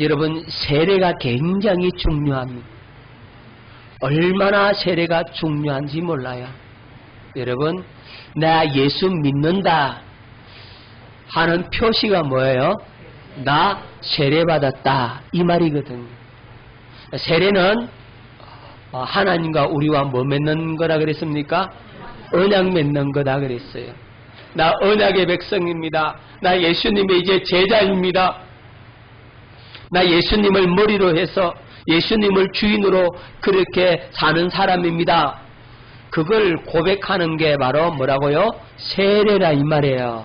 여러분, 세례가 굉장히 중요합니다. 얼마나 세례가 중요한지 몰라요. 여러분, 나 예수 믿는다 하는 표시가 뭐예요? 나 세례받았다, 이 말이거든요. 세례는 하나님과 우리와 뭐 맺는 거라 그랬습니까? 언약 맺는 거다 그랬어요. 나 언약의 백성입니다. 나 예수님의 이제 제자입니다. 나 예수님을 머리로 해서 예수님을 주인으로 그렇게 사는 사람입니다. 그걸 고백하는 게 바로 뭐라고요? 세례라 이 말이에요.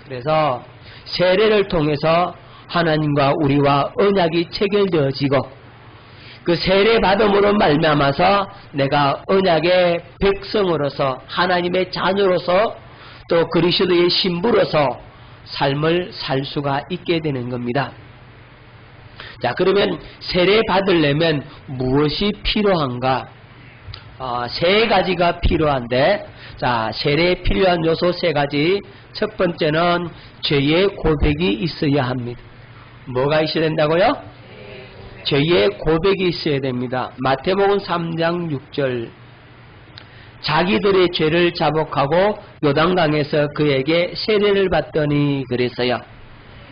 그래서 세례를 통해서 하나님과 우리와 언약이 체결되어지고, 그 세례 받음으로 말미암아서 내가 언약의 백성으로서 하나님의 자녀로서 또 그리스도의 신부로서 삶을 살 수가 있게 되는 겁니다. 자, 그러면 세례 받으려면 무엇이 필요한가? 세 가지가 필요한데, 자, 세례에 필요한 요소 세 가지. 첫 번째는 죄의 고백이 있어야 합니다. 뭐가 있어야 된다고요? 죄의 고백이 있어야 됩니다. 마태복음 3장 6절. 자기들의 죄를 자복하고 요단강에서 그에게 세례를 받더니 그랬어요.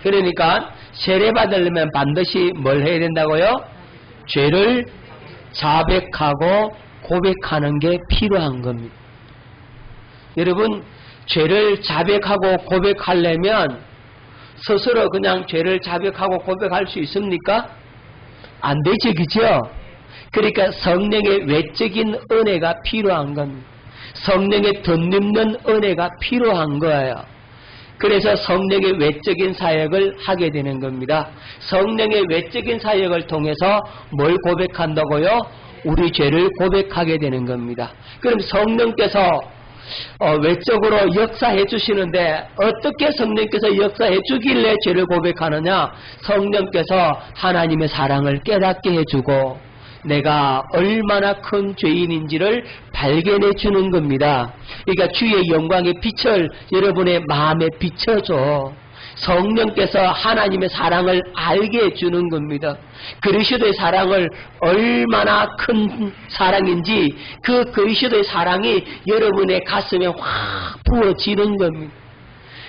그러니까 세례 받으려면 반드시 뭘 해야 된다고요? 죄를 자백하고 고백하는 게 필요한 겁니다. 여러분, 죄를 자백하고 고백하려면 스스로 그냥 죄를 자백하고 고백할 수 있습니까? 안 되죠, 그죠? 그러니까 성령의 외적인 은혜가 필요한 겁니다. 성령의 덧입는 은혜가 필요한 거예요. 그래서 성령의 외적인 사역을 하게 되는 겁니다. 성령의 외적인 사역을 통해서 뭘 고백한다고요? 우리 죄를 고백하게 되는 겁니다. 그럼 성령께서 외적으로 역사해 주시는데 어떻게 성령께서 역사해 주길래 죄를 고백하느냐? 성령께서 하나님의 사랑을 깨닫게 해주고 내가 얼마나 큰 죄인인지를 발견해 주는 겁니다. 그러니까 주의 영광의 빛을 여러분의 마음에 비춰줘. 성령께서 하나님의 사랑을 알게 해주는 겁니다. 그리스도의 사랑을 얼마나 큰 사랑인지 그 그리스도의 사랑이 여러분의 가슴에 확 부어지는 겁니다.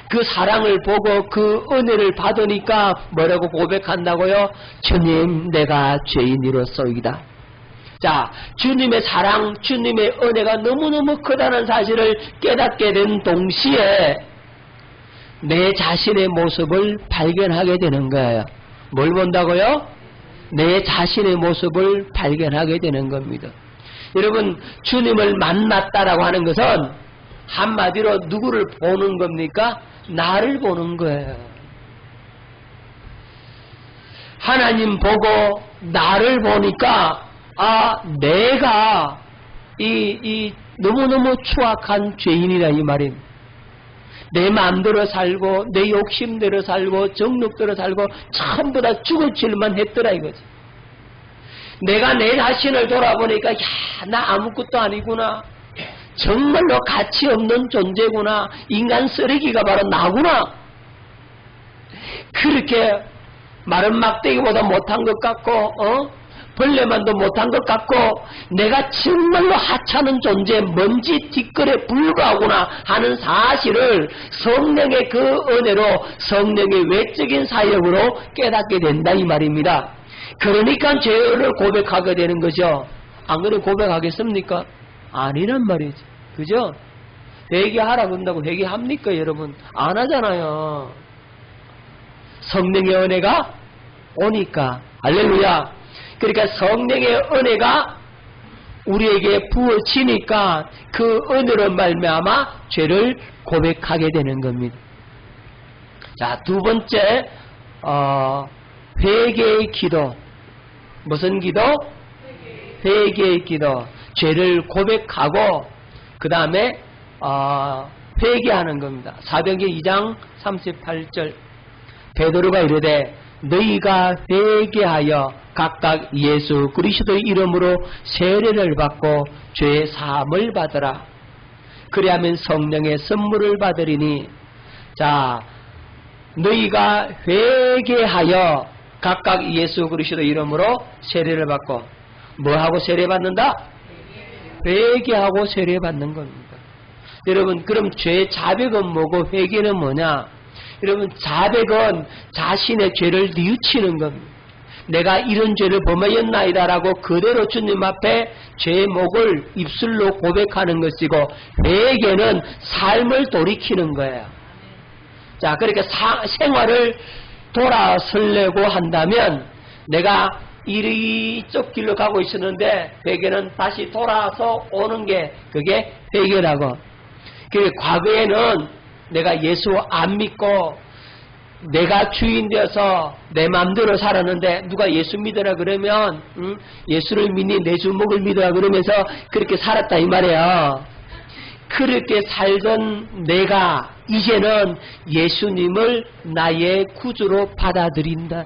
그 사랑을 보고 그 은혜를 받으니까 뭐라고 고백한다고요? 주님, 내가 죄인이로소이다. 자, 주님의 사랑, 주님의 은혜가 너무너무 크다는 사실을 깨닫게 된 동시에 내 자신의 모습을 발견하게 되는 거예요. 뭘 본다고요? 내 자신의 모습을 발견하게 되는 겁니다. 여러분, 주님을 만났다라고 하는 것은 한마디로 누구를 보는 겁니까? 나를 보는 거예요. 하나님 보고 나를 보니까 내가 이 너무너무 추악한 죄인이라 이 말입니다. 내 마음대로 살고 내 욕심대로 살고 정욕대로 살고 전부 다 죽을 줄만 했더라 이거지. 내가 내 자신을 돌아보니까 나 아무것도 아니구나. 정말로 가치 없는 존재구나. 인간 쓰레기가 바로 나구나. 그렇게 마른 막대기보다 못한 것 같고 벌레만도 못한 것 같고 내가 정말로 하찮은 존재, 먼지 뒷걸에 불과하구나 하는 사실을 성령의 그 은혜로 성령의 외적인 사역으로 깨닫게 된다 이 말입니다. 그러니까 죄를 고백하게 되는 거죠. 안 그러면 고백하겠습니까? 아니란 말이지. 그죠? 회개하라고 한다고 회개합니까 여러분? 안 하잖아요. 성령의 은혜가 오니까. 할렐루야. 그러니까 성령의 은혜가 우리에게 부어지니까 그 은혜로 말미암아 죄를 고백하게 되는 겁니다. 자, 두 번째 회개의 기도. 무슨 기도? 회개의 기도. 죄를 고백하고 그 다음에 회개하는 겁니다. 사도행전 2장 38절 베드로가 이르되 너희가 회개하여 각각 예수 그리스도의 이름으로 세례를 받고 죄 사함을 받으라. 그리하면 성령의 선물을 받으리니. 자, 너희가 회개하여 각각 예수 그리스도 이름으로 세례를 받고 뭐하고 세례받는다? 회개하고 세례받는 겁니다. 여러분 그럼 죄 자백은 뭐고 회개는 뭐냐? 여러분 자백은 자신의 죄를 뉘우치는 겁니다. 내가 이런 죄를 범하였나이다라고 그대로 주님 앞에 죄목을 입술로 고백하는 것이고 회개는 삶을 돌이키는 거예요. 자, 그렇게 생활을 돌아서려고 한다면 내가 이쪽 길로 가고 있었는데 회개는 다시 돌아서 오는 게 그게 회개라고. 그 과거에는 내가 예수 안 믿고 내가 주인 되어서 내 마음대로 살았는데 누가 예수 믿으라 그러면 예수를 믿니 내 주먹을 믿으라 그러면서 그렇게 살았다 이 말이에요. 그렇게 살던 내가 이제는 예수님을 나의 구주로 받아들인다.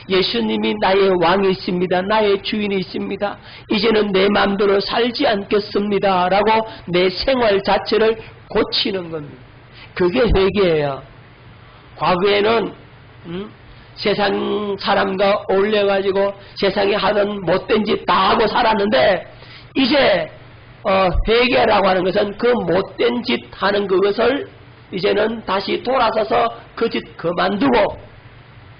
예수님이 나의 왕이 있습니다. 나의 주인이 있습니다. 이제는 내 마음대로 살지 않겠습니다. 라고 내 생활 자체를 고치는 겁니다. 그게 회개예요. 과거에는 세상 사람과 어울려가지고 세상에 하던 못된 짓 다 하고 살았는데 이제 회개라고 하는 것은 그 못된 짓 하는 그것을 이제는 다시 돌아서서 그 짓 그만두고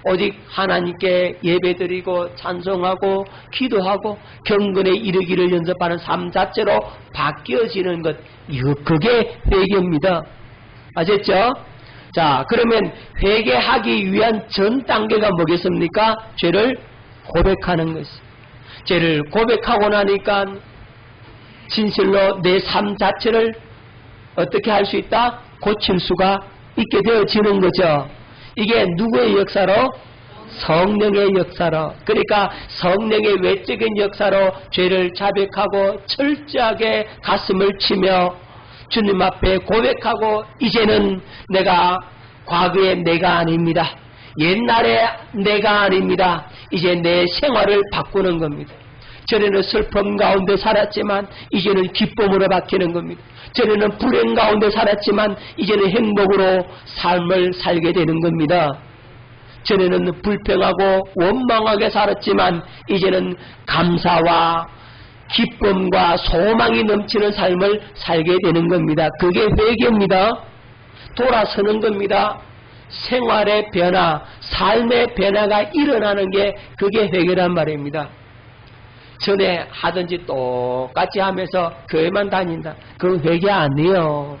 오직 하나님께 예배드리고 찬송하고 기도하고 경건에 이르기를 연습하는 삶 자체로 바뀌어지는 것, 그게 회개입니다. 아셨죠? 자, 그러면 회개하기 위한 전 단계가 뭐겠습니까? 죄를 고백하는 것이. 죄를 고백하고 나니까 진실로 내 삶 자체를 어떻게 할 수 있다? 고칠 수가 있게 되어지는 거죠. 이게 누구의 역사로? 성령의 역사로. 그러니까 성령의 외적인 역사로 죄를 자백하고 철저하게 가슴을 치며 주님 앞에 고백하고 이제는 내가 과거의 내가 아닙니다. 옛날의 내가 아닙니다. 이제 내 생활을 바꾸는 겁니다. 전에는 슬픔 가운데 살았지만 이제는 기쁨으로 바뀌는 겁니다. 전에는 불행 가운데 살았지만 이제는 행복으로 삶을 살게 되는 겁니다. 전에는 불평하고 원망하게 살았지만 이제는 감사와 기쁨과 소망이 넘치는 삶을 살게 되는 겁니다. 그게 회개입니다. 돌아서는 겁니다. 생활의 변화, 삶의 변화가 일어나는 게 그게 회개란 말입니다. 전에 하든지 똑같이 하면서 교회만 다닌다. 그건 회개 아니에요.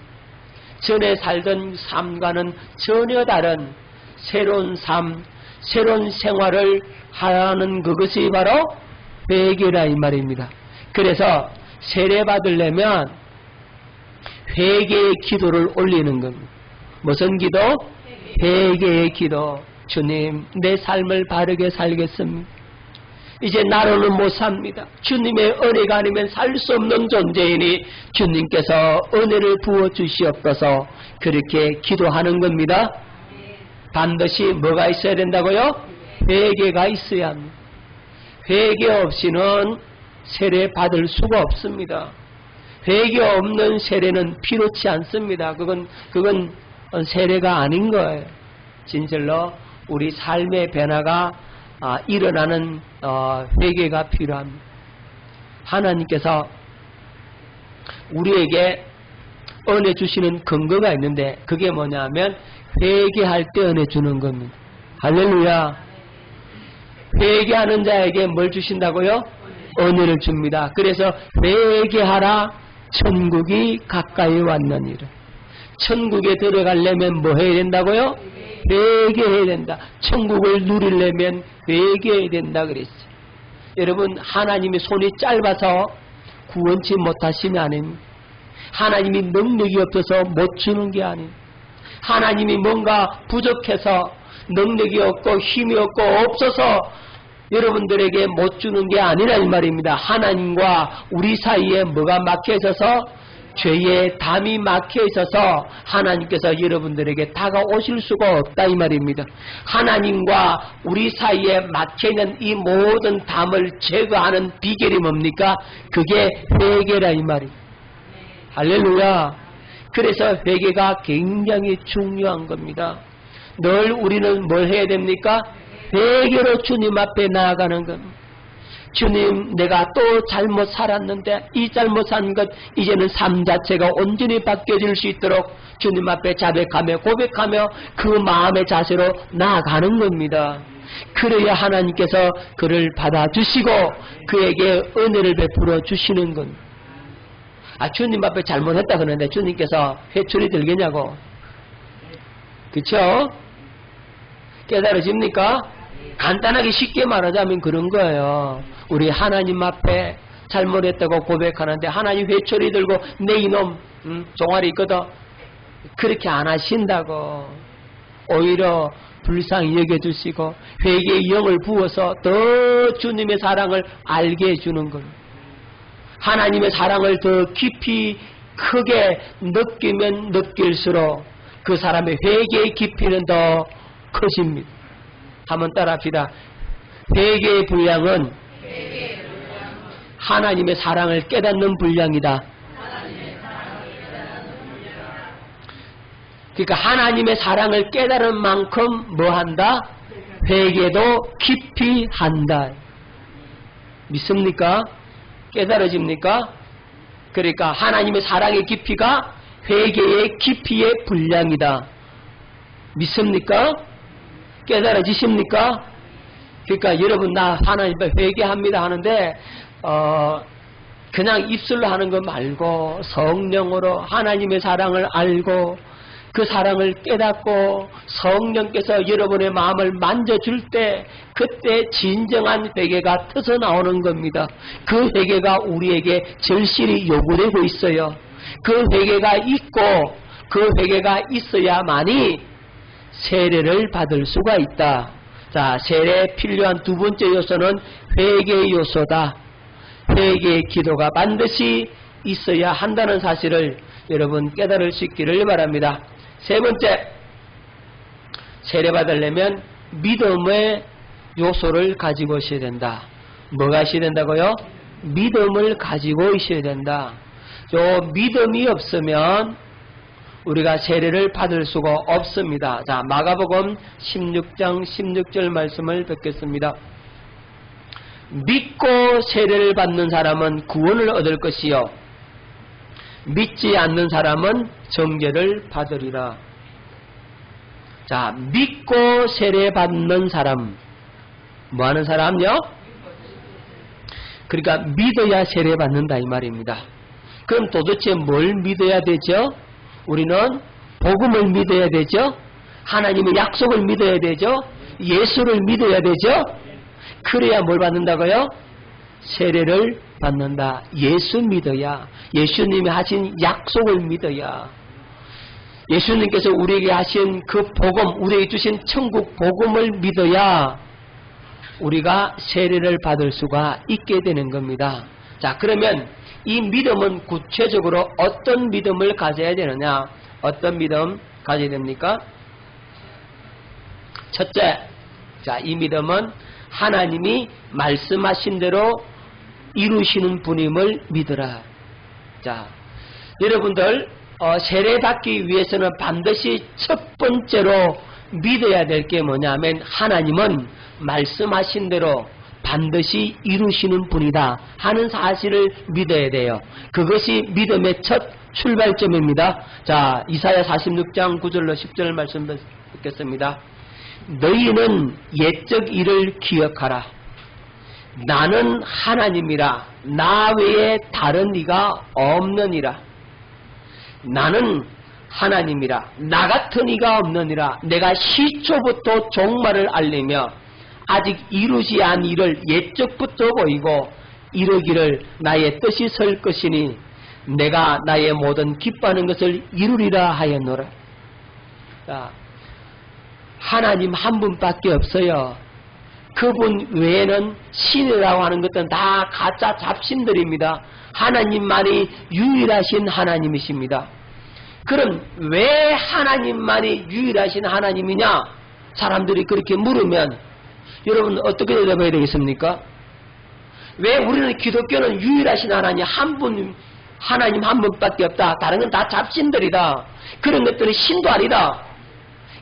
전에 살던 삶과는 전혀 다른 새로운 삶, 새로운 생활을 하는 그것이 바로 회개라 이 말입니다. 그래서 세례 받으려면 회개의 기도를 올리는 겁니다. 무슨 기도? 회개의 기도. 주님, 내 삶을 바르게 살겠습니다. 이제 나로는 못 삽니다. 주님의 은혜가 아니면 살 수 없는 존재이니 주님께서 은혜를 부어주시옵소서. 그렇게 기도하는 겁니다. 반드시 뭐가 있어야 된다고요? 회개가 있어야 합니다. 회개 없이는 세례 받을 수가 없습니다. 회개 없는 세례는 필요치 않습니다. 그건 세례가 아닌 거예요. 진실로 우리 삶의 변화가 일어나는 회개가 필요합니다. 하나님께서 우리에게 은혜 주시는 근거가 있는데 그게 뭐냐면 회개할 때 은혜 주는 겁니다. 할렐루야. 회개하는 자에게 뭘 주신다고요? 은혜를 줍니다. 그래서 회개하라 천국이 가까이 왔느니라. 천국에 들어가려면 뭐 해야 된다고요? 회개해야 된다. 천국을 누리려면 회개해야 된다 그랬어요. 여러분, 하나님의 손이 짧아서 구원치 못하시면 아닙니다. 하나님이 능력이 없어서 못 주는 게 아닙니다. 하나님이 뭔가 부족해서 능력이 없고 힘이 없고 없어서 여러분들에게 못 주는 게 아니라 이 말입니다. 하나님과 우리 사이에 뭐가 막혀 있어서? 죄의 담이 막혀 있어서 하나님께서 여러분들에게 다가오실 수가 없다 이 말입니다. 하나님과 우리 사이에 막혀있는 이 모든 담을 제거하는 비결이 뭡니까? 그게 회개라 이 말입니다. 할렐루야. 그래서 회개가 굉장히 중요한 겁니다. 늘 우리는 뭘 해야 됩니까? 회개로 주님 앞에 나아가는 겁니다. 주님, 내가 또 잘못 살았는데 이 잘못한 것 이제는 삶 자체가 온전히 바뀌어질 수 있도록 주님 앞에 자백하며 고백하며 그 마음의 자세로 나아가는 겁니다. 그래야 하나님께서 그를 받아주시고 그에게 은혜를 베풀어 주시는 겁니다. 주님 앞에 잘못했다 그러는데 주님께서 회초리 들겠냐고. 그쵸? 깨달아집니까? 간단하게 쉽게 말하자면 그런 거예요. 우리 하나님 앞에 잘못했다고 고백하는데 하나님 회초리 들고 내 이놈 종아리 있거든. 그렇게 안 하신다고. 오히려 불쌍히 여겨주시고 회개의 영을 부어서 더 주님의 사랑을 알게 해주는 겁니다. 하나님의 사랑을 더 깊이 크게 느끼면 느낄수록 그 사람의 회개의 깊이는 더 커집니다. 한번 따라합시다. 회개의 분량은 하나님의 사랑을 깨닫는 분량이다. 그러니까 하나님의 사랑을 깨달은 만큼 뭐 한다? 회개도 깊이 한다. 믿습니까? 깨달아집니까? 그러니까 하나님의 사랑의 깊이가 회개의 깊이의 분량이다. 믿습니까? 깨달아지십니까? 그러니까 여러분 나 하나님 앞에 회개합니다 하는데 그냥 입술로 하는 거 말고 성령으로 하나님의 사랑을 알고 그 사랑을 깨닫고 성령께서 여러분의 마음을 만져줄 때 그때 진정한 회개가 터져 나오는 겁니다. 그 회개가 우리에게 절실히 요구되고 있어요. 그 회개가 있고 그 회개가 있어야만이 세례를 받을 수가 있다. 자, 세례에 필요한 두 번째 요소는 회개의 요소다. 회개의 기도가 반드시 있어야 한다는 사실을 여러분 깨달을 수 있기를 바랍니다. 세 번째, 세례 받으려면 믿음의 요소를 가지고 있어야 된다. 뭐가 있어야 된다고요? 믿음을 가지고 있어야 된다. 요 믿음이 없으면 우리가 세례를 받을 수가 없습니다. 자, 마가복음 16장 16절 말씀을 뵙겠습니다. 믿고 세례를 받는 사람은 구원을 얻을 것이요 믿지 않는 사람은 정죄를 받으리라. 자, 믿고 세례 받는 사람, 뭐 하는 사람요? 그러니까 믿어야 세례 받는다 이 말입니다. 그럼 도대체 뭘 믿어야 되죠? 우리는 복음을 믿어야 되죠? 하나님의 약속을 믿어야 되죠? 예수를 믿어야 되죠? 그래야 뭘 받는다고요? 세례를 받는다. 예수 믿어야, 예수님이 하신 약속을 믿어야, 예수님께서 우리에게 하신 그 복음, 우리에게 주신 천국 복음을 믿어야 우리가 세례를 받을 수가 있게 되는 겁니다. 자, 그러면 이 믿음은 구체적으로 어떤 믿음을 가져야 되느냐? 어떤 믿음 가져야 됩니까? 첫째, 자, 이 믿음은 하나님이 말씀하신 대로 이루시는 분임을 믿으라. 자, 여러분들 세례받기 위해서는 반드시 첫 번째로 믿어야 될 게 뭐냐면 하나님은 말씀하신 대로 반드시 이루시는 분이다 하는 사실을 믿어야 돼요. 그것이 믿음의 첫 출발점입니다. 자, 이사야 46장 9절로 10절 말씀 듣겠습니다. 너희는 옛적 일을 기억하라. 나는 하나님이라. 나 외에 다른 이가 없느니라. 나는 하나님이라. 나 같은 이가 없느니라. 내가 시초부터 종말을 알리며 아직 이루지 않은 일을 옛적부터 보이고 이루기를 나의 뜻이 설 것이니 내가 나의 모든 기뻐하는 것을 이루리라 하였노라. 자, 하나님 한 분밖에 없어요. 그분 외에는 신이라고 하는 것들은 다 가짜 잡신들입니다. 하나님만이 유일하신 하나님이십니다. 그럼 왜 하나님만이 유일하신 하나님이냐? 사람들이 그렇게 물으면 여러분 어떻게 대답해야 되겠습니까? 왜 우리는 기독교는 유일하신 하나님 한 분, 하나님 한 분밖에 없다. 다른 건 다 잡신들이다. 그런 것들은 신도 아니다.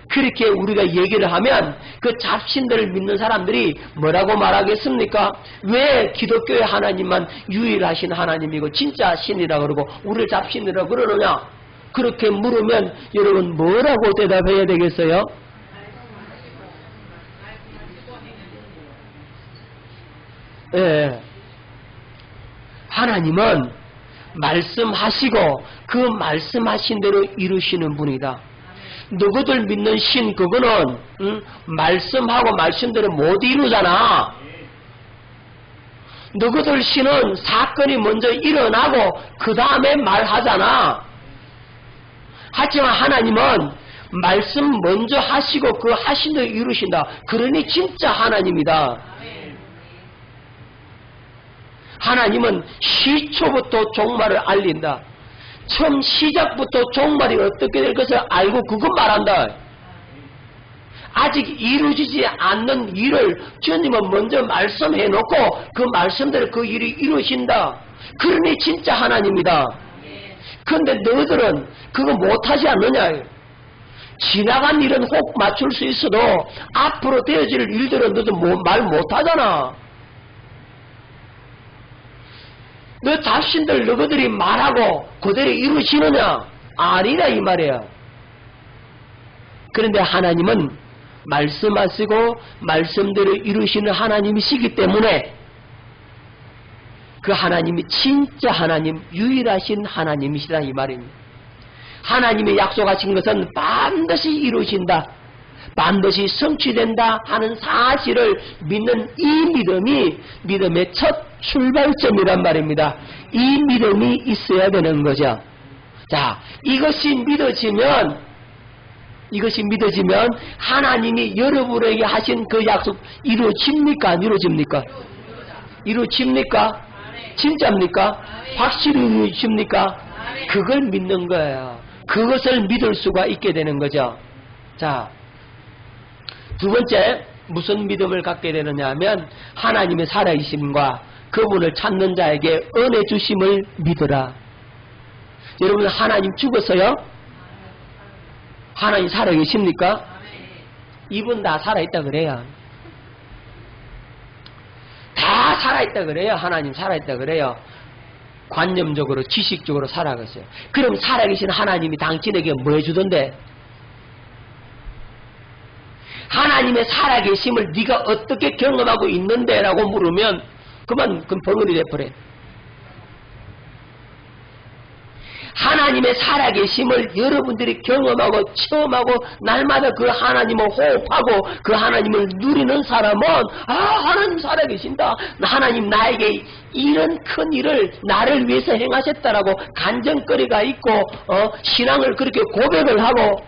그렇게 우리가 얘기를 하면 그 잡신들을 믿는 사람들이 뭐라고 말하겠습니까? 왜 기독교의 하나님만 유일하신 하나님이고 진짜 신이라 그러고 우리를 잡신이라고 그러느냐? 그렇게 물으면 여러분 뭐라고 대답해야 되겠어요? 예. 하나님은 말씀하시고 그 말씀하신 대로 이루시는 분이다. 너희들 믿는 신 그거는 말씀하고 말씀대로 못 이루잖아. 너희들 신은 사건이 먼저 일어나고 그 다음에 말하잖아. 하지만 하나님은 말씀 먼저 하시고 그 하신 대로 이루신다. 그러니 진짜 하나님이다. 하나님은 시초부터 종말을 알린다. 처음 시작부터 종말이 어떻게 될 것을 알고 그것 말한다. 아직 이루어지지 않는 일을 주님은 먼저 말씀해놓고 그 말씀대로 그 일이 이루어진다. 그러니 진짜 하나님이다. 그런데 너희들은 그거 못하지 않느냐. 지나간 일은 혹 맞출 수 있어도 앞으로 되어질 일들은 너도 말 못하잖아. 너 자신들 너희들이 말하고 그대로 이루시느냐? 아니라 이 말이야. 그런데 하나님은 말씀하시고 말씀대로 이루시는 하나님이시기 때문에 그 하나님이 진짜 하나님, 유일하신 하나님이시다 이 말입니다. 하나님이 약속하신 것은 반드시 이루신다. 반드시 성취된다 하는 사실을 믿는 이 믿음이 믿음의 첫 출발점이란 말입니다. 이 믿음이 있어야 되는 거죠. 자, 이것이 믿어지면 하나님이 여러분에게 하신 그 약속 이루어집니까? 안 이루어집니까? 이루어집니까? 진짜입니까? 확실히 이루어집니까? 그걸 믿는 거예요. 그것을 믿을 수가 있게 되는 거죠. 자, 두 번째 무슨 믿음을 갖게 되느냐 하면 하나님의 살아계심과 그분을 찾는 자에게 은혜 주심을 믿으라. 여러분 하나님 죽었어요? 하나님 살아계십니까? 이분 다 살아있다 그래요. 다 살아있다 그래요. 하나님 살아있다 그래요. 관념적으로 지식적으로 살아가세요. 그럼 살아계신 하나님이 당신에게 뭐 해주던데? 하나님의 살아계심을 네가 어떻게 경험하고 있는데? 라고 물으면 그만 벙어리 돼버려. 하나님의 살아계심을 여러분들이 경험하고 체험하고 날마다 그 하나님을 호흡하고 그 하나님을 누리는 사람은 하나님 살아계신다. 하나님 나에게 이런 큰 일을 나를 위해서 행하셨다라고 간증거리가 있고 신앙을 그렇게 고백을 하고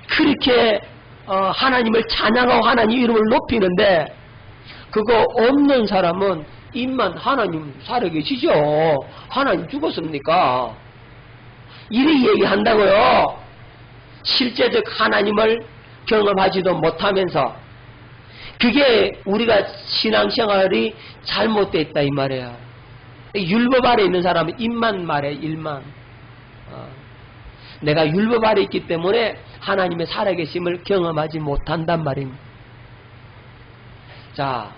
그렇게 하나님을 찬양하고 하나님 이름을 높이는데 그거 없는 사람은 입만 하나님 살아계시죠. 하나님 죽었습니까? 이리 얘기한다고요. 실제적 하나님을 경험하지도 못하면서 그게 우리가 신앙생활이 잘못됐다 이 말이야. 율법 아래 있는 사람은 입만 말해. 일만. 내가 율법 아래 있기 때문에 하나님의 살아계심을 경험하지 못한단 말입니다. 자,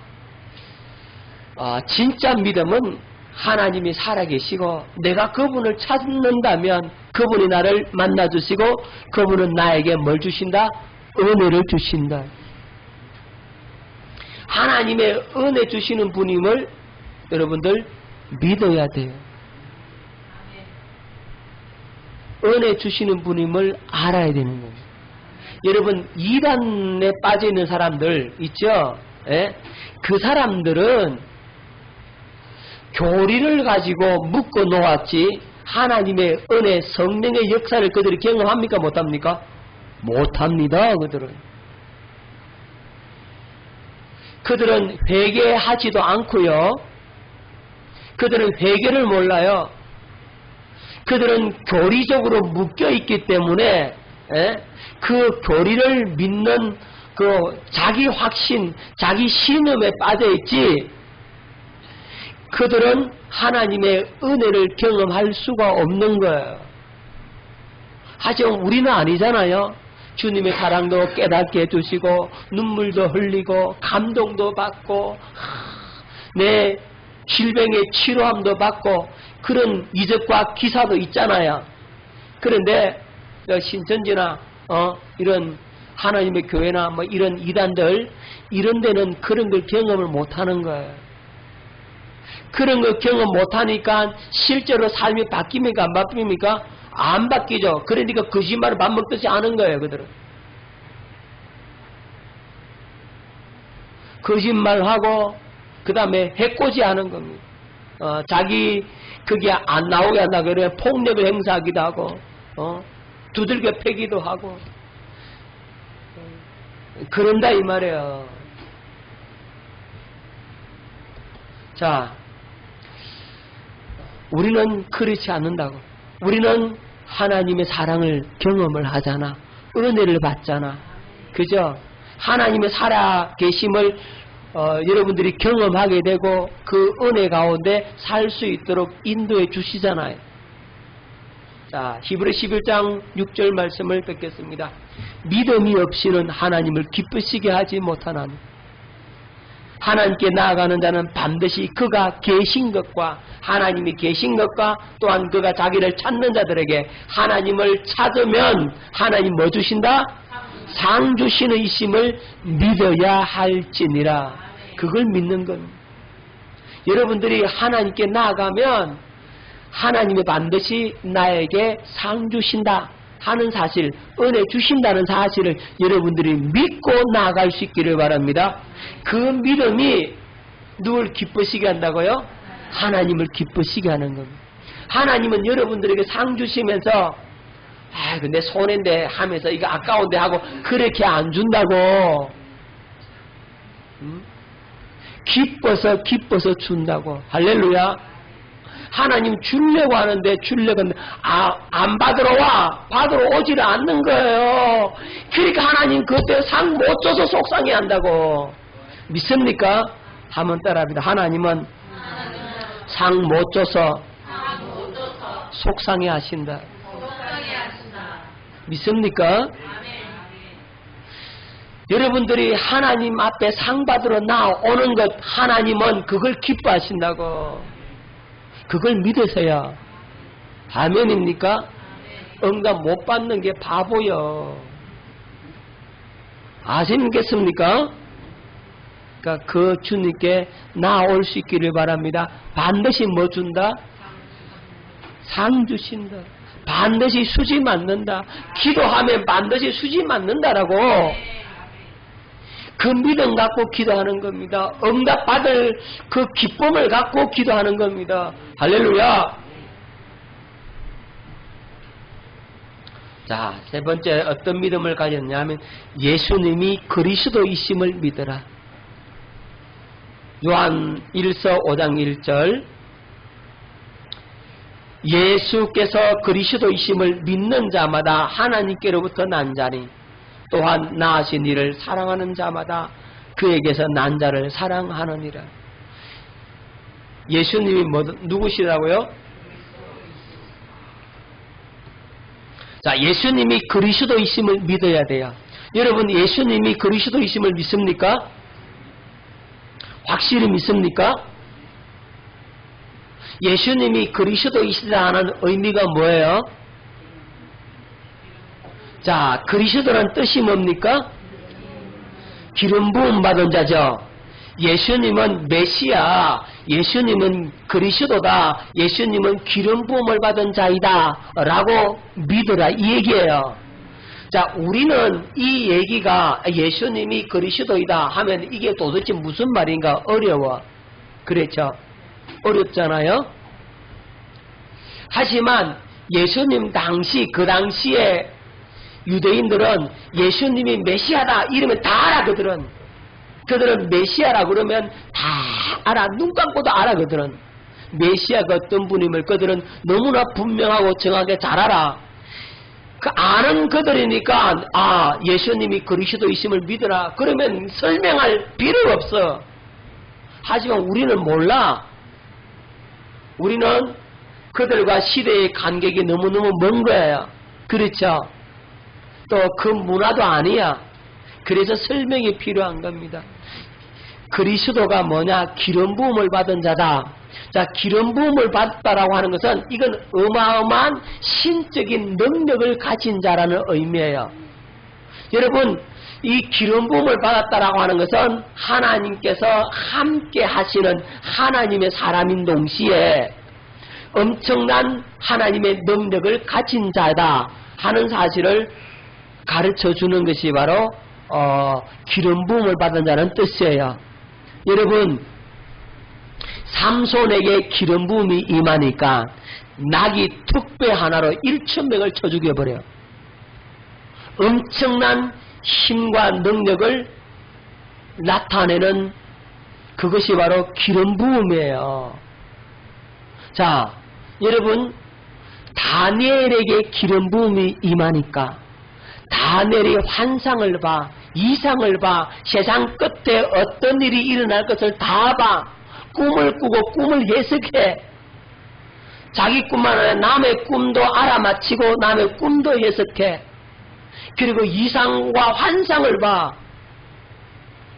진짜 믿음은 하나님이 살아계시고 내가 그분을 찾는다면 그분이 나를 만나주시고 그분은 나에게 뭘 주신다? 은혜를 주신다. 하나님의 은혜 주시는 분임을 여러분들 믿어야 돼요. 은혜 주시는 분임을 알아야 되는 거예요. 여러분 이단에 빠져있는 사람들 있죠? 예? 그 사람들은 교리를 가지고 묶어 놓았지 하나님의 은혜 성령의 역사를 그들이 경험합니까? 못합니까? 못합니다. 그들은 회개하지도 않고요. 그들은 회개를 몰라요. 그들은 교리적으로 묶여있기 때문에 그 교리를 믿는 그 자기 확신, 자기 신음에 빠져있지 그들은 하나님의 은혜를 경험할 수가 없는 거예요. 하지만 우리는 아니잖아요. 주님의 사랑도 깨닫게 해주시고 눈물도 흘리고 감동도 받고 내 질병의 치료함도 받고 그런 이적과 기사도 있잖아요. 그런데 신천지나 이런 하나님의 교회나 뭐 이런 이단들 이런 데는 그런 걸 경험을 못하는 거예요. 그런 걸 경험 못하니까 실제로 삶이 바뀝니까? 안 바뀝니까? 안 바뀌죠. 그러니까 거짓말을 밥 먹듯이 하는 거예요. 그들은 거짓말하고 그 다음에 해코지 하는 겁니다. 자기 그게 안 나오게 한다 그래 폭력을 행사하기도 하고 두들겨 패기도 하고 그런다 이 말이에요. 자, 우리는 그렇지 않는다고. 우리는 하나님의 사랑을 경험을 하잖아. 은혜를 받잖아. 그죠? 하나님의 살아계심을 여러분들이 경험하게 되고 그 은혜 가운데 살 수 있도록 인도해 주시잖아요. 자, 히브리 11장 6절 말씀을 뵙겠습니다. 믿음이 없이는 하나님을 기쁘시게 하지 못하나니 하나님께 나아가는 자는 반드시 그가 계신 것과 하나님이 계신 것과 또한 그가 자기를 찾는 자들에게 하나님을 찾으면 하나님 뭐 주신다? 상 주시는 이심을 믿어야 할지니라. 그걸 믿는 겁니다. 여러분들이 하나님께 나아가면 하나님이 반드시 나에게 상 주신다 하는 사실, 은혜 주신다는 사실을 여러분들이 믿고 나아갈 수 있기를 바랍니다. 그 믿음이 누굴 기쁘시게 한다고요? 하나님을 기쁘시게 하는 겁니다. 하나님은 여러분들에게 상 주시면서 근데 손해인데 하면서 이거 아까운데 하고 그렇게 안 준다고. 기뻐서 준다고. 할렐루야. 하나님 주려고 하는데 주려고 하는데 안 받으러 와. 받으러 오지를 않는 거예요. 그러니까 하나님 그때 상 못 줘서 속상해 한다고. 믿습니까? 한번 따라합니다. 하나님은 상 못 줘서 속상해 하신다. 믿습니까? 여러분들이 하나님 앞에 상 받으러 나오는 것 하나님은 그걸 기뻐하신다고. 그걸 믿으세요. 아멘입니까? 응답 못 받는 게 바보요. 아시겠습니까? 그러니까 그 주님께 나올 수 있기를 바랍니다. 반드시 뭐 준다? 상 주신다. 반드시 수지 맞는다. 기도하면 반드시 수지 맞는다라고. 그 믿음 갖고 기도하는 겁니다. 응답 받을 그 기쁨을 갖고 기도하는 겁니다. 할렐루야. 자, 세 번째 어떤 믿음을 가졌냐면 예수님이 그리스도이심을 믿어라. 요한 1서 5장 1절 예수께서 그리스도이심을 믿는 자마다 하나님께로부터 난 자니 또한 나으신 이를 사랑하는 자마다 그에게서 난 자를 사랑하느니라. 예수님이 누구시라고요? 자, 예수님이 그리스도이심을 믿어야 돼요. 여러분 예수님이 그리스도이심을 믿습니까? 확실히 믿습니까? 예수님이 그리스도이시다는 의미가 뭐예요? 자, 그리스도란 뜻이 뭡니까? 기름 부음 받은 자죠. 예수님은 메시아, 예수님은 그리스도다, 예수님은 기름 부음을 받은 자이다 라고 믿으라 이 얘기예요. 자, 우리는 이 얘기가 예수님이 그리스도이다 하면 이게 도대체 무슨 말인가 어려워. 그렇죠? 어렵잖아요. 하지만 예수님 그 당시에 유대인들은 예수님이 메시아다 이러면 다 알아. 그들은 메시아라 그러면 다 알아. 눈 감고도 알아. 그들은 메시아가 어떤 분임을 그들은 너무나 분명하고 정확하게 잘 알아. 그 아는 그들이니까 예수님이 그리스도이심을 믿으라 그러면 설명할 필요가 없어. 하지만 우리는 몰라. 우리는 그들과 시대의 간격이 너무너무 먼 거예요. 그렇죠? 또 그 문화도 아니야. 그래서 설명이 필요한 겁니다. 그리스도가 뭐냐? 기름 부음을 받은 자다. 자, 기름 부음을 받았다라고 하는 것은 이건 어마어마한 신적인 능력을 가진 자라는 의미예요. 여러분, 이 기름 부음을 받았다라고 하는 것은 하나님께서 함께 하시는 하나님의 사람인 동시에 엄청난 하나님의 능력을 가진 자다 하는 사실을 가르쳐 주는 것이 바로 기름 부음을 받은 자는 뜻이에요. 여러분, 삼손에게 기름 부음이 임하니까 낙이 툭배 하나로 1,000명을 쳐 죽여버려요. 엄청난 힘과 능력을 나타내는 그것이 바로 기름 부음이에요. 자, 여러분, 다니엘에게 기름 부음이 임하니까 다니엘이 환상을 봐, 이상을 봐, 세상 끝에 어떤 일이 일어날 것을 다 봐, 꿈을 꾸고 꿈을 해석해. 자기 꿈만 아니라 남의 꿈도 알아맞히고 남의 꿈도 해석해. 그리고 이상과 환상을 봐.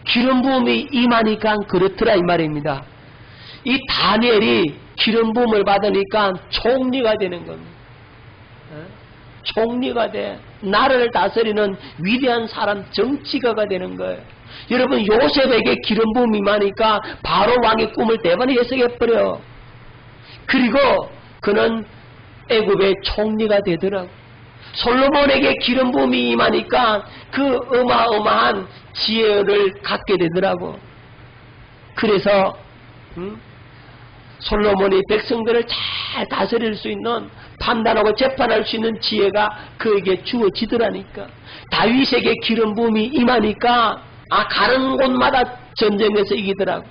기름 부음이 임하니까 그렇더라 이 말입니다. 이 다니엘이 기름 부음을 받으니까 총리가 되는 겁니다. 총리가 돼. 나라를 다스리는 위대한 사람, 정치가가 되는 거예요. 여러분, 요셉에게 기름 부음이 임하니까 바로 왕의 꿈을 대번에 해석해버려. 그리고 그는 애굽의 총리가 되더라고. 솔로몬에게 기름 부음이 임하니까 그 어마어마한 지혜를 갖게 되더라고. 그래서 솔로몬이 백성들을 잘 다스릴 수 있는, 판단하고 재판할 수 있는 지혜가 그에게 주어지더라니까. 다윗에게 기름 부음이 임하니까 가는 곳마다 전쟁에서 이기더라고.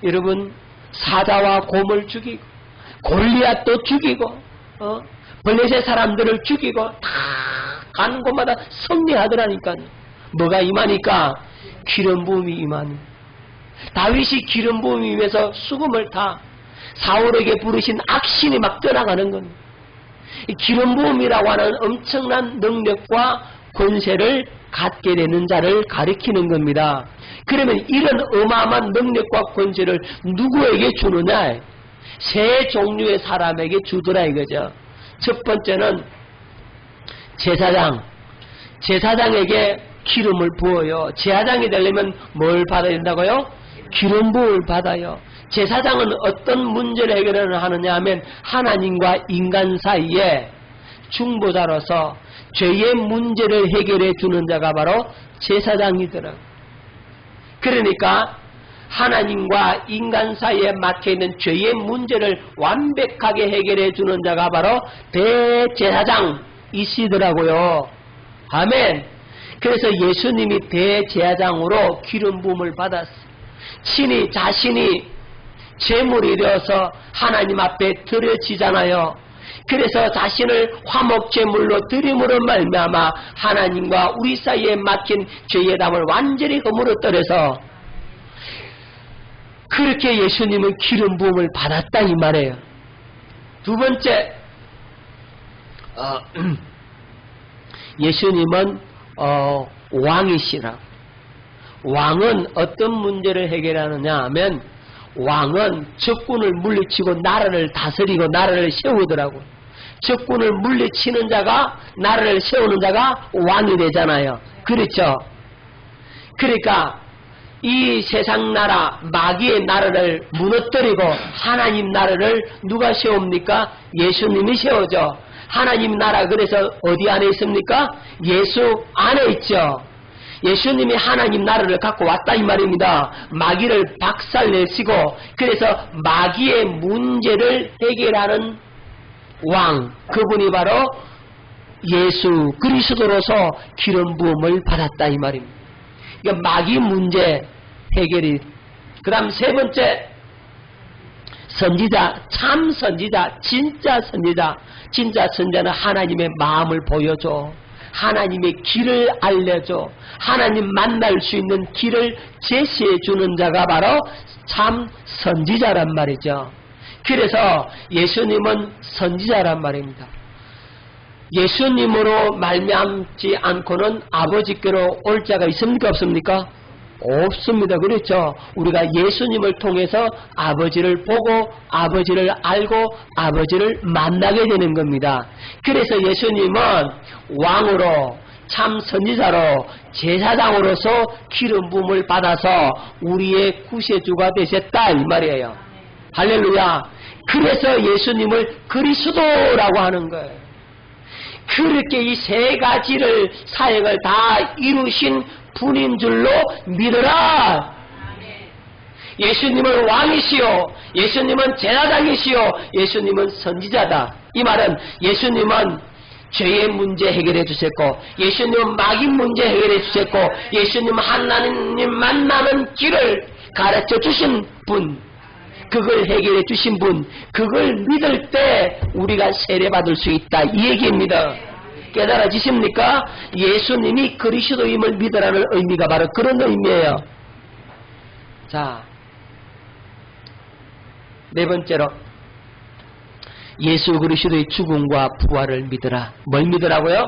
여러분, 사자와 곰을 죽이고 골리앗도 죽이고 블레셋 사람들을 죽이고 다 가는 곳마다 승리하더라니까요. 뭐가 임하니까? 기름 부음이 임하니. 다윗이 기름 부음이 임해서 수금을 타 사울에게 부르신 악신이 막 떠나가는 겁니다. 이 기름 부음이라고 하는 엄청난 능력과 권세를 갖게 되는 자를 가리키는 겁니다. 그러면 이런 어마어마한 능력과 권세를 누구에게 주느냐? 세 종류의 사람에게 주더라 이거죠. 첫 번째는 제사장. 제사장에게 기름을 부어요. 제사장이 되려면 뭘 받아야 된다고요? 기름 부음을 받아요. 제사장은 어떤 문제를 해결하느냐 하면 하나님과 인간 사이에 중보자로서 죄의 문제를 해결해 주는 자가 바로 제사장이더라고요. 그러니까 하나님과 인간 사이에 막혀있는 죄의 문제를 완벽하게 해결해 주는 자가 바로 대제사장이시더라고요. 아멘. 그래서 예수님이 대제사장으로 기름 부음을 받았어요. 친히 자신이 제물이 되어서 하나님 앞에 드려지잖아요. 그래서 자신을 화목제물로 드림으로 말미암아 하나님과 우리 사이에 막힌 죄의 담을 완전히 허물어뜨려서 그렇게 예수님은 기름 부음을 받았다 이 말이에요. 두 번째, 예수님은 왕이시라. 왕은 어떤 문제를 해결하느냐 하면 왕은 적군을 물리치고 나라를 다스리고 나라를 세우더라고요. 적군을 물리치는 자가, 나라를 세우는 자가 왕이 되잖아요. 그렇죠? 그러니까 이 세상 나라, 마귀의 나라를 무너뜨리고 하나님 나라를 누가 세웁니까? 예수님이 세우죠. 하나님 나라, 그래서 어디 안에 있습니까? 예수 안에 있죠. 예수님이 하나님 나라를 갖고 왔다 이 말입니다. 마귀를 박살내시고, 그래서 마귀의 문제를 해결하는 왕, 그분이 바로 예수 그리스도로서 기름 부음을 받았다 이 말입니다. 그러니까 마귀 문제 해결이. 그 다음 세 번째, 선지자, 참 선지자, 진짜 선지자. 진짜 선지자는 하나님의 마음을 보여줘. 하나님의 길을 알려줘. 하나님 만날 수 있는 길을 제시해 주는 자가 바로 참 선지자란 말이죠. 그래서 예수님은 선지자란 말입니다. 예수님으로 말미암지 않고는 아버지께로 올 자가 있습니까? 없습니까? 없습니다. 그렇죠? 우리가 예수님을 통해서 아버지를 보고 아버지를 알고 아버지를 만나게 되는 겁니다. 그래서 예수님은 왕으로 참 선지자로 제사장으로서 기름 부음을 받아서 우리의 구세주가 되셨다 이 말이에요. 할렐루야. 그래서 예수님을 그리스도라고 하는 거예요. 그렇게 이 세 가지를 사역을 다 이루신 분인 줄로 믿어라. 예수님은 왕이시오. 예수님은 제사장이시오. 예수님은 선지자다. 이 말은 예수님은 죄의 문제 해결해 주셨고, 예수님은 마귀 문제 해결해 주셨고, 예수님은 하나님 만나는 길을 가르쳐 주신 분, 그걸 해결해 주신 분, 그걸 믿을 때 우리가 세례받을 수 있다 이 얘기입니다. 깨달아지십니까? 예수님이 그리스도임을 믿으라는 의미가 바로 그런 의미예요. 자, 네 번째로 예수 그리스도의 죽음과 부활을 믿으라. 뭘 믿으라고요?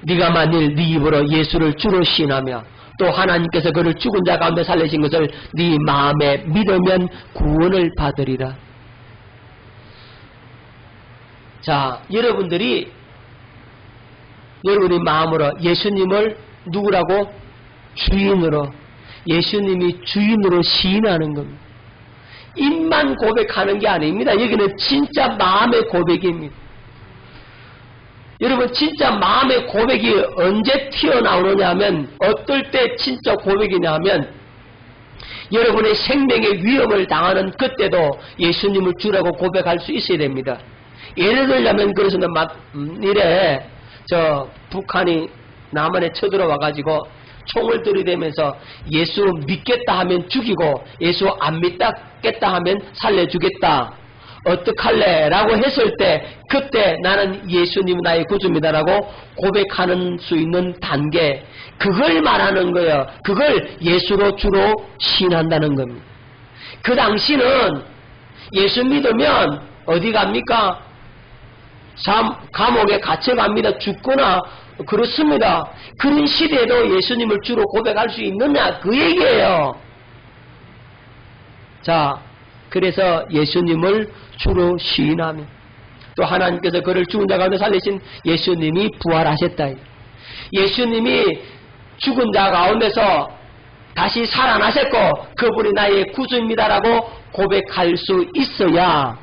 네가 만일 네 입으로 예수를 주로 시인하며 또 하나님께서 그를 죽은 자 가운데 살리신 것을 네 마음에 믿으면 구원을 받으리라. 자, 여러분이 마음으로 예수님을 누구라고? 주인으로, 예수님이 주인으로 시인하는 겁니다. 입만 고백하는 게 아닙니다. 여기는 진짜 마음의 고백입니다. 여러분, 진짜 마음의 고백이 언제 튀어나오느냐 하면, 어떨 때 진짜 고백이냐 하면, 여러분의 생명의 위험을 당하는 그때도 예수님을 주라고 고백할 수 있어야 됩니다. 예를 들자면, 그래서는 북한이 남한에 쳐들어와가지고 총을 들이대면서 예수 믿겠다 하면 죽이고 예수 안 믿겠다 하면 살려주겠다. 어떡할래? 라고 했을 때 그때 나는 예수님 나의 구주입니다라고 고백하는 수 있는 단계, 그걸 말하는 거예요. 그걸 예수로 주로 시인한다는 겁니다. 그 당시는 예수 믿으면 어디 갑니까? 감옥에 갇혀갑니다. 죽거나 그렇습니다. 그런 시대에도 예수님을 주로 고백할 수 있느냐 그 얘기예요. 자, 그래서 예수님을 주로 시인하며 또 하나님께서 그를 죽은 자 가운데 살리신 예수님이 부활하셨다. 예수님이 죽은 자 가운데서 다시 살아나셨고 그분이 나의 구주입니다라고 고백할 수 있어야,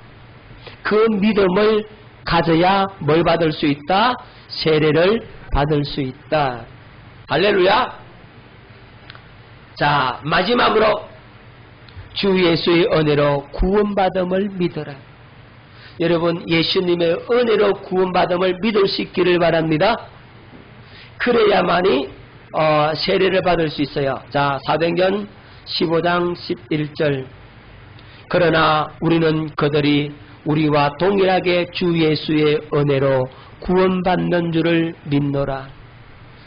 그 믿음을 가져야 뭘 받을 수 있다? 세례를 받을 수 있다. 할렐루야. 자, 마지막으로 주 예수의 은혜로 구원받음을 믿어라. 여러분, 예수님의 은혜로 구원받음을 믿을 수 있기를 바랍니다. 그래야만이 세례를 받을 수 있어요. 자, 사도행전 15장 11절. 그러나 우리는 그들이 우리와 동일하게 주 예수의 은혜로 구원받는 줄을 믿노라.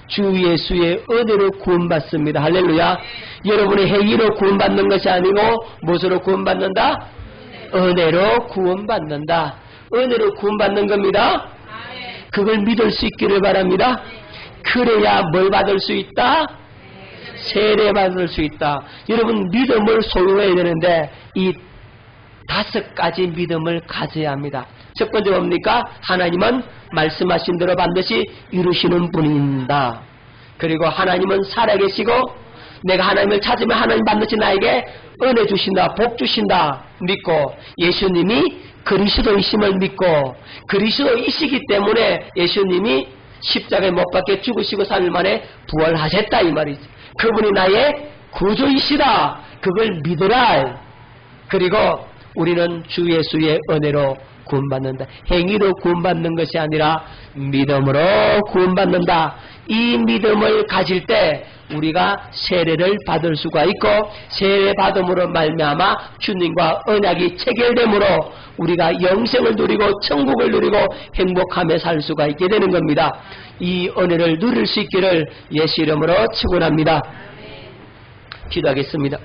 주 예수의 은혜로 구원받습니다. 할렐루야. 여러분의 행위로 구원받는 것이 아니고 무엇으로 구원받는다? 은혜로 구원받는다. 은혜로 구원받는 겁니다. 그걸 믿을 수 있기를 바랍니다. 그래야 뭘 받을 수 있다? 세례 받을 수 있다. 여러분, 믿음을 소유해야 되는데 이 5가지 믿음을 가져야 합니다. 첫 번째 뭡니까? 하나님은 말씀하신 대로 반드시 이루시는 분입니다. 그리고 하나님은 살아계시고 내가 하나님을 찾으면 하나님 반드시 나에게 은혜 주신다, 복 주신다 믿고, 예수님이 그리스도이심을 믿고, 그리스도이시기 때문에 예수님이 십자가에 못 박혀 죽으시고 3일 만에 부활하셨다 이 말이지. 그분이 나의 구주이시다. 그걸 믿으라. 그리고 우리는 주 예수의 은혜로 구원받는다. 행위로 구원받는 것이 아니라 믿음으로 구원받는다. 이 믿음을 가질 때 우리가 세례를 받을 수가 있고, 세례 받음으로 말미암아 주님과 언약이 체결되므로 우리가 영생을 누리고 천국을 누리고 행복하며 살 수가 있게 되는 겁니다. 이 은혜를 누릴 수 있기를 예수 이름으로 축원합니다. 기도하겠습니다.